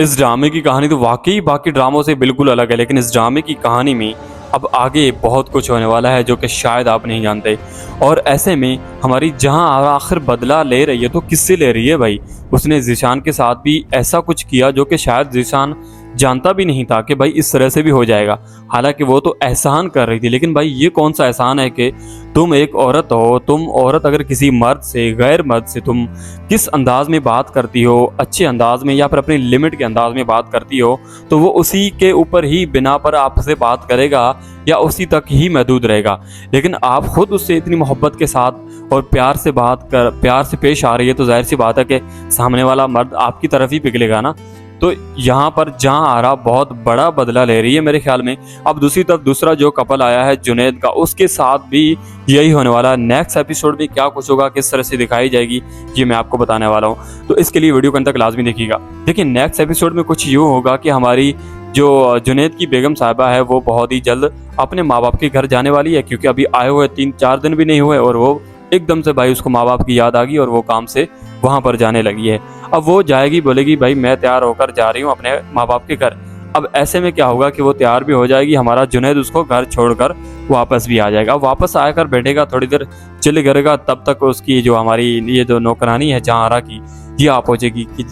इस ड्रामे की कहानी तो वाकई बाकी ड्रामों से बिल्कुल अलग है, लेकिन इस ड्रामे की कहानी में अब आगे बहुत कुछ होने वाला है जो कि शायद आप नहीं जानते। और ऐसे में हमारी जहां आखिर बदला ले रही है तो किससे ले रही है भाई? उसने ज़ीशान के साथ भी ऐसा कुछ किया जो कि शायद ज़ीशान जानता भी नहीं था कि भाई इस तरह से भी हो जाएगा। हालांकि वो तो एहसान कर रही थी, लेकिन भाई ये कौन सा एहसान है कि तुम एक औरत हो, तुम औरत अगर किसी मर्द से, गैर मर्द से तुम किस अंदाज में बात करती हो, अच्छे अंदाज में या फिर अपनी लिमिट के अंदाज में बात करती हो, तो वो उसी के ऊपर ही बिना पर आपसे बात करेगा या उसी तक ही महदूद रहेगा। लेकिन आप खुद उससे इतनी मोहब्बत के साथ और प्यार से बात कर, प्यार से पेश आ रही है, तो जाहिर सी बात है कि सामने वाला मर्द आपकी तरफ ही पिघलेगा ना। तो यहाँ पर जहाँ आरा बहुत बड़ा बदला ले रही है मेरे ख्याल में। अब दूसरी तरफ दूसरा जो कपल आया है जुनैद का, उसके साथ भी यही होने वाला है। नेक्स्ट एपिसोड में क्या कुछ होगा, किस तरह से दिखाई जाएगी, ये मैं आपको बताने वाला हूँ। तो इसके लिए वीडियो को अंत तक लाजमी देखिएगा। देखिए नेक्स्ट एपिसोड में कुछ यूँ होगा कि हमारी जो जुनैद की बेगम साहिबा है वो बहुत ही जल्द अपने माँ बाप के घर जाने वाली है, क्योंकि अभी आए हुए 3-4 दिन भी नहीं हुए और वो एकदम से भाई उसको माँ बाप की याद आ गई और वो काम से वहाँ पर जाने लगी है। अब वो जाएगी, बोलेगी भाई मैं तैयार होकर जा रही हूँ अपने माँ बाप के घर। अब ऐसे में क्या होगा कि वो तैयार भी हो जाएगी, हमारा जुनैद उसको घर छोड़कर वापस भी आ जाएगा। वापस आकर बैठेगा, थोड़ी देर चिल करेगा, तब तक उसकी जो हमारी ये जो नौकरानी है जहाँ आरा की, ये आ पहुँचेगी कि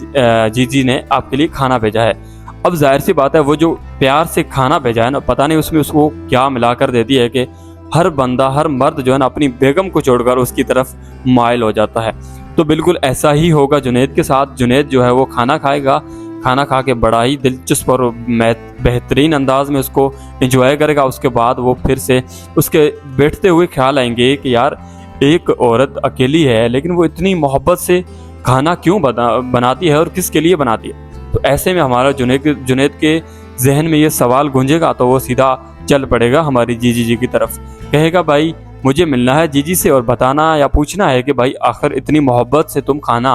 जीजी ने आपके लिए खाना भेजा है। अब जाहिर सी बात है वो जो प्यार से खाना भेजा है ना, पता नहीं उसमें उसको क्या मिला कर देती है कि हर बंदा, हर मर्द जो है ना अपनी बेगम को छोड़कर उसकी तरफ माइल हो जाता है। तो बिल्कुल ऐसा ही होगा जुनैद के साथ। जुनैद जो है वो खाना खाएगा, खाना खा के बड़ा ही दिलचस्प और बेहतरीन अंदाज में उसको एंजॉय करेगा। उसके बाद वो फिर से उसके बैठते हुए ख्याल आएंगे कि यार एक औरत अकेली है लेकिन वो इतनी मोहब्बत से खाना क्यों बनाती है और किसके लिए बनाती है। तो ऐसे में हमारा जुनैद के जहन में ये सवाल गूंजेगा, तो वो सीधा चल पड़ेगा हमारी जीजी जी की तरफ। कहेगा भाई मुझे मिलना है जीजी से और बताना या पूछना है कि भाई आखिर इतनी मोहब्बत से तुम खाना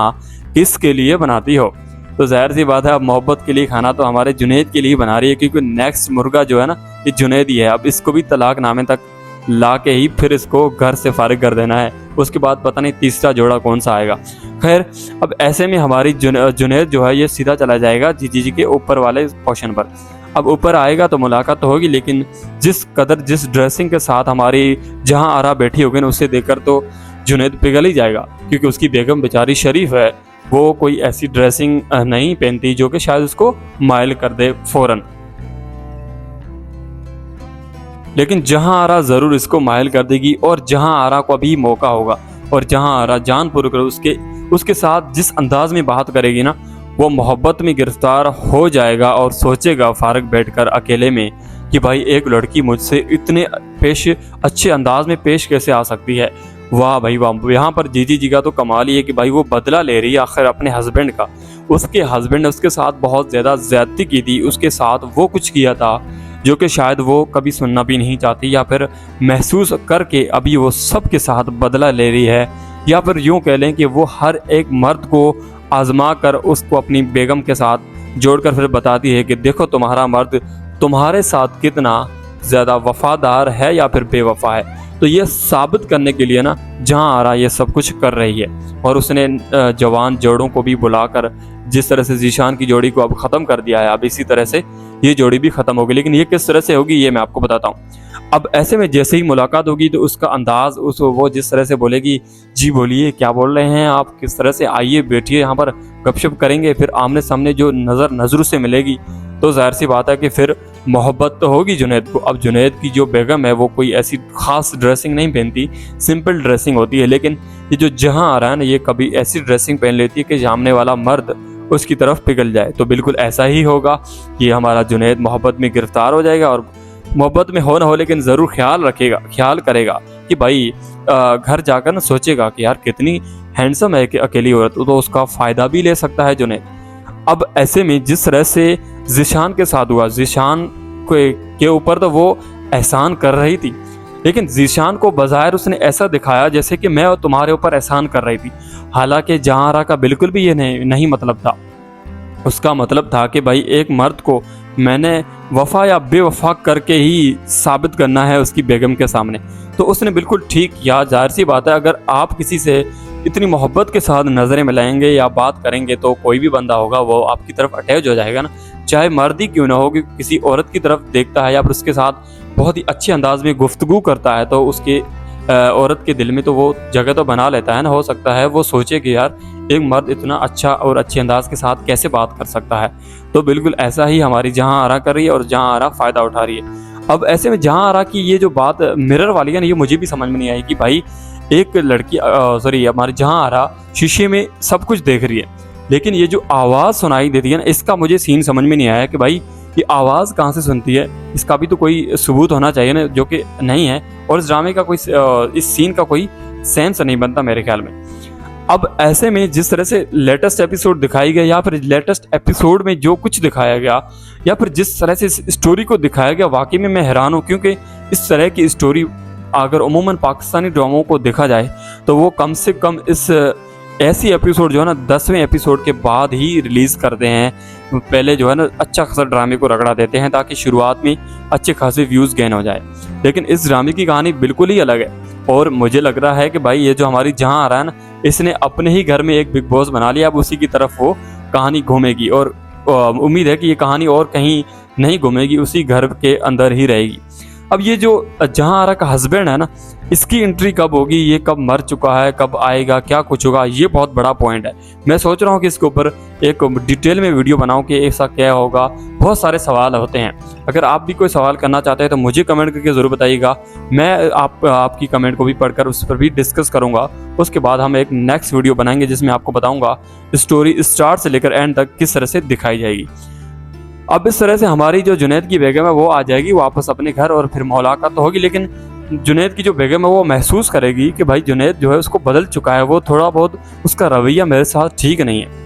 किसके लिए बनाती हो। तो जाहिर सी बात है अब मोहब्बत के लिए खाना तो हमारे जुनैद के लिए बना रही है, क्योंकि नेक्स्ट मुर्गा जो है ना ये जुनैद ही है। अब इसको भी तलाकनामे तक ला के ही फिर इसको घर से फारिग कर देना है। उसके बाद पता नहीं तीसरा जोड़ा कौन सा आएगा। खैर अब ऐसे में हमारी जुनैद जो है ये सीधा चला जाएगा जीजी जी के ऊपर वाले पोर्शन पर। अब ऊपर आएगा तो मुलाकात तो होगी, लेकिन जिस ड्रेसिंग के साथ हमारी जहां आरा बैठी होगी ना, उसे देखकर तो जुनैद पिघल ही जाएगा, क्योंकि उसकी बेगम बेचारी शरीफ है, वो कोई ऐसी ड्रेसिंग नहीं पहनती जो कि शायद उसको माइल कर दे फौरन। लेकिन जहां आरा जरूर इसको माइल कर देगी और जहां आरा को अभी मौका होगा और जहां आरा जान पूरी कर उसके साथ जिस अंदाज में बात करेगी ना, वो मोहब्बत में गिरफ्तार हो जाएगा और सोचेगा फारग बैठकर अकेले में कि भाई एक लड़की मुझसे इतने अच्छे अंदाज में पेश कैसे आ सकती है। वाह भाई वाह। यहाँ पर जीजी जी का तो कमाल ही है कि भाई वो बदला ले रही है आखिर अपने हस्बैंड का। उसके हस्बैंड ने उसके साथ बहुत ज़्यादा ज्यादती की थी, उसके साथ वो कुछ किया था जो कि शायद वो कभी सुनना भी नहीं चाहती, या फिर महसूस करके अभी वो सबके साथ बदला ले रही है। या फिर यूँ कह लें कि वो हर एक मर्द को आजमा कर उसको अपनी बेगम के साथ जोड़कर फिर बताती है कि देखो तुम्हारा मर्द तुम्हारे साथ कितना ज़्यादा वफादार है या फिर बेवफा है। तो ये साबित करने के लिए ना जहां आरा ये सब कुछ कर रही है। और उसने जवान जोड़ों को भी बुलाकर जिस तरह से ज़ीशान की जोड़ी को अब ख़त्म कर दिया है, अब इसी तरह से ये जोड़ी भी ख़त्म होगी। लेकिन ये किस तरह से होगी ये मैं आपको बताता हूँ। अब ऐसे में जैसे ही मुलाकात होगी तो उसका अंदाज वो जिस तरह से बोलेगी, जी बोलिए क्या बोल रहे हैं आप, किस तरह से, आइए बैठिए यहाँ पर गपशप करेंगे। फिर आमने सामने जो नज़र से मिलेगी तो जाहिर सी बात है कि फिर मोहब्बत तो होगी जुनैद को। अब जुनैद की जो बेगम है वो कोई ऐसी खास ड्रेसिंग नहीं पहनती, सिंपल ड्रेसिंग होती है। लेकिन ये जो जहां आ रहा है ना, ये कभी ऐसी ड्रेसिंग पहन लेती है कि सामने वाला मर्द उसकी तरफ पिघल जाए। तो बिल्कुल ऐसा ही होगा कि हमारा जुनैद मोहब्बत में गिरफ्तार हो जाएगा और मोहब्बत में हो ना हो लेकिन ज़रूर ख्याल करेगा कि भाई घर जाकर ना सोचेगा कि यार कितनी हैंडसम है कि अकेली औरत, तो उसका फ़ायदा भी ले सकता है जुनैद। अब ऐसे में जिस तरह से ज़ीशान के साथ हुआ, ज़ीशान के ऊपर तो वो एहसान कर रही थी, लेकिन ज़ीशान को बज़ाहिर उसने ऐसा दिखाया जैसे कि मैं तुम्हारे ऊपर एहसान कर रही थी। हालांकि जहां आरा का बिल्कुल भी ये नहीं मतलब था। उसका मतलब था कि भाई एक मर्द को मैंने वफा या बेवफा करके ही साबित करना है उसकी बेगम के सामने। तो उसने बिल्कुल ठीक किया। जाहिर सी बात है अगर आप किसी से इतनी मोहब्बत के साथ नज़रें मिलाएंगे या बात करेंगे तो कोई भी बंदा होगा वो आपकी तरफ अटैच हो जाएगा ना, चाहे मर्द ही क्यों ना हो। कि किसी औरत की तरफ देखता है या फिर उसके साथ बहुत ही अच्छे अंदाज में गुफ्तगू करता है तो उसके औरत के दिल में तो वो जगह तो बना लेता है ना। हो सकता है वो सोचे कि यार एक मर्द इतना अच्छा और अच्छे अंदाज के साथ कैसे बात कर सकता है। तो बिल्कुल ऐसा ही हमारी जहां आरा कर रही है और जहां आरा फ़ायदा उठा रही है। अब ऐसे में जहां आरा की ये जो बात मिरर वाली है ना, ये मुझे भी समझ में नहीं आई कि भाई एक लड़की सॉरी हमारी जहां आरा शीशे में सब कुछ देख रही है, लेकिन ये जो आवाज़ सुनाई देती है ना, इसका मुझे सीन समझ में नहीं आया कि भाई ये आवाज़ कहाँ से सुनती है। इसका भी तो कोई सबूत होना चाहिए ना, जो कि नहीं है। और इस ड्रामे का कोई इस सीन का कोई सेंस नहीं बनता मेरे ख्याल में। अब ऐसे में जिस तरह से लेटेस्ट एपिसोड दिखाई गया या फिर लेटेस्ट एपिसोड में जो कुछ दिखाया गया या फिर जिस तरह से इस स्टोरी को दिखाया गया, वाकई में मैं हैरान हूँ। क्योंकि इस तरह की स्टोरी अगर उमूमन पाकिस्तानी ड्रामों को देखा जाए तो वो कम से कम इस ऐसी एपिसोड जो है ना 10वें एपिसोड के बाद ही रिलीज़ करते हैं। पहले जो है ना अच्छा खासा ड्रामे को रगड़ा देते हैं ताकि शुरुआत में अच्छे खासे व्यूज़ गेन हो जाए। लेकिन इस ड्रामे की कहानी बिल्कुल ही अलग है और मुझे लग रहा है कि भाई ये जो हमारी जहां आ रहा है ना, इसने अपने ही घर में एक बिग बॉस बना लिया। अब उसी की तरफ वो कहानी घूमेगी और उम्मीद है कि ये कहानी और कहीं नहीं घूमेगी, उसी घर के अंदर ही रहेगी। अब ये जो जहां आरा का हस्बैंड है ना, इसकी एंट्री कब होगी, ये कब मर चुका है, कब आएगा, क्या कुछ होगा, ये बहुत बड़ा पॉइंट है। मैं सोच रहा हूँ कि इसके ऊपर एक डिटेल में वीडियो बनाऊं कि ऐसा क्या होगा। बहुत सारे सवाल होते हैं। अगर आप भी कोई सवाल करना चाहते हैं तो मुझे कमेंट करके ज़रूर बताइएगा। मैं आपकी कमेंट को भी पढ़कर उस पर भी डिस्कस करूँगा। उसके बाद हम एक नेक्स्ट वीडियो बनाएंगे जिसमें आपको बताऊँगा स्टोरी स्टार्ट से लेकर एंड तक किस तरह से दिखाई जाएगी। अब इस तरह से हमारी जो जुनैद की बेगम है वो आ जाएगी वापस अपने घर और फिर मुलाकात तो होगी। लेकिन जुनैद की जो बेगम है वो महसूस करेगी कि भाई जुनैद जो है उसको बदल चुका है, वो थोड़ा बहुत उसका रवैया मेरे साथ ठीक नहीं है।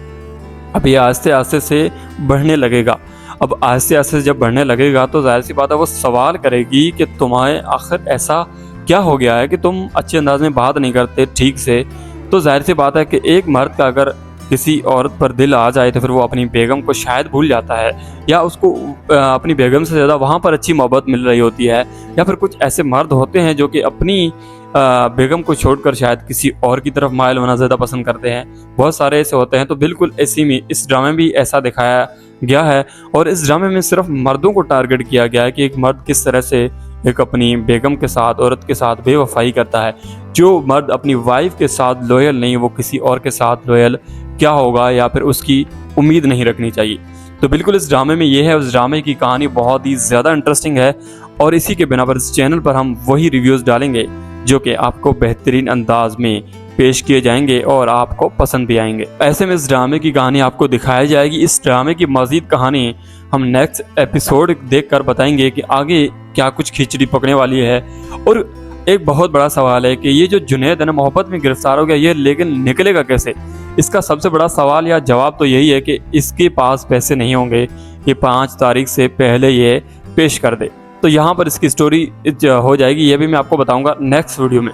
अब ये आस्ते आस्ते से बढ़ने लगेगा। अब आस्ते आस्ते जब बढ़ने लगेगा तो जाहिर सी बात है वो सवाल करेगी कि तुम्हें आखिर ऐसा क्या हो गया है कि तुम अच्छे अंदाज में बात नहीं करते ठीक से। तो जाहिर सी बात है कि एक मर्द का अगर किसी औरत पर दिल आ जाए तो फिर वो अपनी बेगम को शायद भूल जाता है, या उसको अपनी बेगम से ज़्यादा वहाँ पर अच्छी मोहब्बत मिल रही होती है। या फिर कुछ ऐसे मर्द होते हैं जो कि अपनी बेगम को छोड़कर शायद किसी और की तरफ मायल होना ज़्यादा पसंद करते हैं। बहुत सारे ऐसे होते हैं। तो बिल्कुल ऐसी में इस ड्रामे में भी ऐसा दिखाया गया है और इस ड्रामे में सिर्फ मर्दों को टारगेट किया गया है कि एक मर्द किस तरह से एक अपनी बेगम के साथ, औरत के साथ बेवफाई करता है। जो मर्द अपनी वाइफ के साथ लॉयल नहीं, वो किसी और के साथ लॉयल क्या होगा या फिर उसकी उम्मीद नहीं रखनी चाहिए। तो बिल्कुल इस ड्रामे में ये है। उस ड्रामे की कहानी बहुत ही ज़्यादा इंटरेस्टिंग है और इसी के बिना पर इस चैनल पर हम वही रिव्यूज़ डालेंगे जो कि आपको बेहतरीन अंदाज में पेश किए जाएंगे और आपको पसंद भी आएंगे। ऐसे में इस ड्रामे की कहानी आपको दिखाई जाएगी। इस ड्रामे की मज़ीद कहानी हम नेक्स्ट एपिसोड देखकर बताएंगे कि आगे क्या कुछ खिचड़ी पकने वाली है। और एक बहुत बड़ा सवाल है कि ये जो जुनैद है ना मोहब्बत में गिरफ्तार हो गया, ये लेकिन निकलेगा कैसे। इसका सबसे बड़ा सवाल या जवाब तो यही है कि इसके पास पैसे नहीं होंगे कि 5 तारीख से पहले ये पेश कर दे। तो यहाँ पर इसकी स्टोरी हो जाएगी, ये भी मैं आपको बताऊंगा नेक्स्ट वीडियो में।